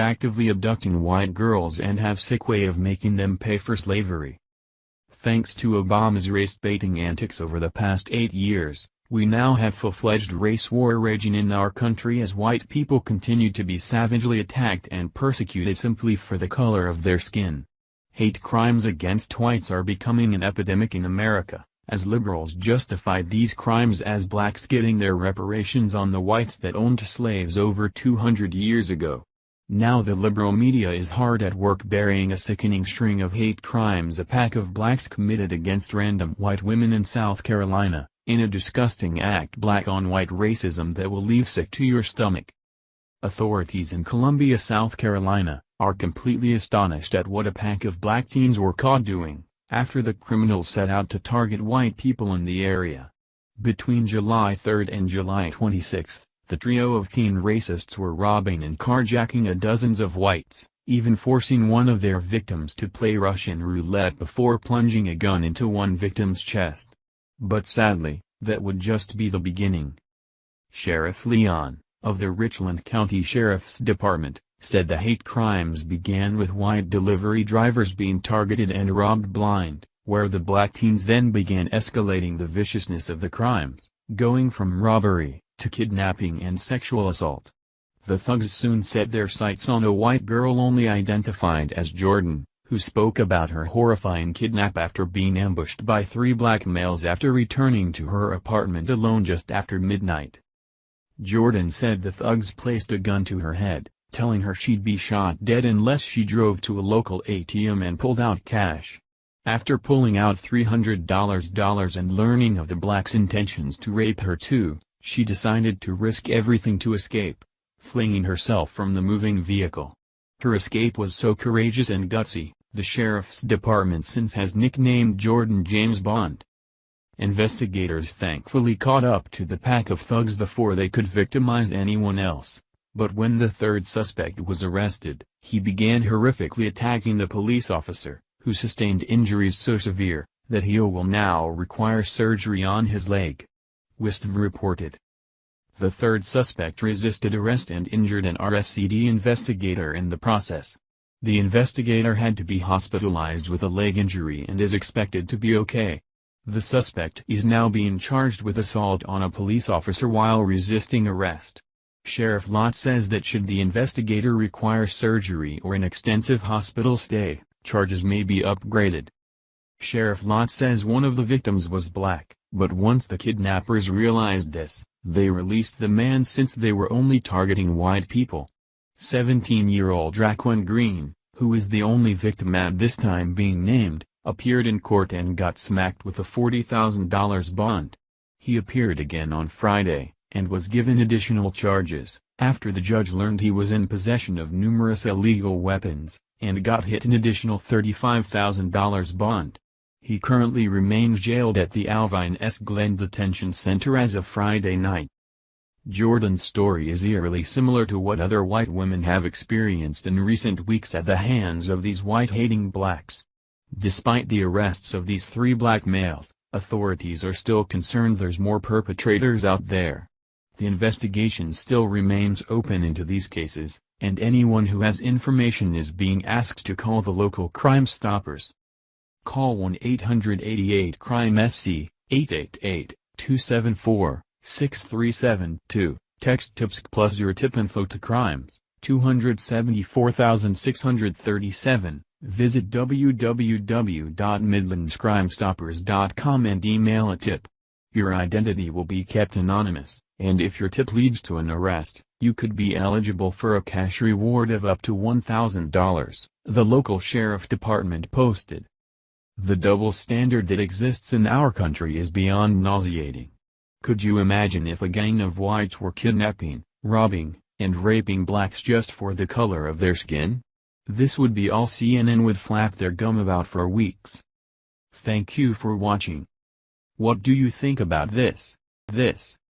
actively abducting white girls and have sick way of making them pay for slavery. Thanks to Obama's race-baiting antics over the past 8 years, we now have full-fledged race war raging in our country as white people continue to be savagely attacked and persecuted simply for the color of their skin. Hate crimes against whites are becoming an epidemic in America, as liberals justified these crimes as blacks getting their reparations on the whites that owned slaves over 200 years ago. Now the liberal media is hard at work burying a sickening string of hate crimes a pack of blacks committed against random white women in South Carolina, in a disgusting act black-on-white racism that will leave sick to your stomach. Authorities in Columbia, South Carolina, are completely astonished at what a pack of black teens were caught doing, after the criminals set out to target white people in the area. Between July 3 and July 26, the trio of teen racists were robbing and carjacking dozens of whites, even forcing one of their victims to play Russian roulette before plunging a gun into one victim's chest. But sadly, that would just be the beginning. Sheriff Leon, of the Richland County Sheriff's Department, said the hate crimes began with white delivery drivers being targeted and robbed blind, where the black teens then began escalating the viciousness of the crimes, going from robbery to kidnapping and sexual assault. The thugs soon set their sights on a white girl only identified as Jordan, who spoke about her horrifying kidnap after being ambushed by 3 black males after returning to her apartment alone just after midnight. Jordan said the thugs placed a gun to her head, telling her she'd be shot dead unless she drove to a local ATM and pulled out cash. After pulling out $300 and learning of the blacks' intentions to rape her too, she decided to risk everything to escape, flinging herself from the moving vehicle. Her escape was so courageous and gutsy, the sheriff's department since has nicknamed Jordan James Bond. Investigators thankfully caught up to the pack of thugs before they could victimize anyone else, but when the third suspect was arrested, he began horrifically attacking the police officer, who sustained injuries so severe, that he will now require surgery on his leg. WISTV reported. The third suspect resisted arrest and injured an RSCD investigator in the process. The investigator had to be hospitalized with a leg injury and is expected to be okay. The suspect is now being charged with assault on a police officer while resisting arrest. Sheriff Lott says that should the investigator require surgery or an extensive hospital stay, charges may be upgraded. Sheriff Lott says one of the victims was black, but once the kidnappers realized this, they released the man since they were only targeting white people. 17-year-old Raquan Green, who is the only victim at this time being named, appeared in court and got smacked with a $40,000 bond. He appeared again on Friday, and was given additional charges, after the judge learned he was in possession of numerous illegal weapons, and got hit an additional $35,000 bond. He currently remains jailed at the Alvine S. Glen Detention Center as of Friday night. Jordan's story is eerily similar to what other white women have experienced in recent weeks at the hands of these white-hating blacks. Despite the arrests of these 3 black males, authorities are still concerned there's more perpetrators out there. The investigation still remains open into these cases, and anyone who has information is being asked to call the local Crime Stoppers. Call 1-888-CRIME-SC, 888-274-6372, text TIPSC plus your tip info to crimes, 274,637, visit www.midlandscrimestoppers.com and email a tip. Your identity will be kept anonymous, and if your tip leads to an arrest, you could be eligible for a cash reward of up to $1,000, the local sheriff department posted. The double standard that exists in our country is beyond nauseating. Could you imagine if a gang of whites were kidnapping, robbing, and raping blacks just for the color of their skin? This would be all CNN would flap their gum about for weeks. Thank you for watching. What do you think about this?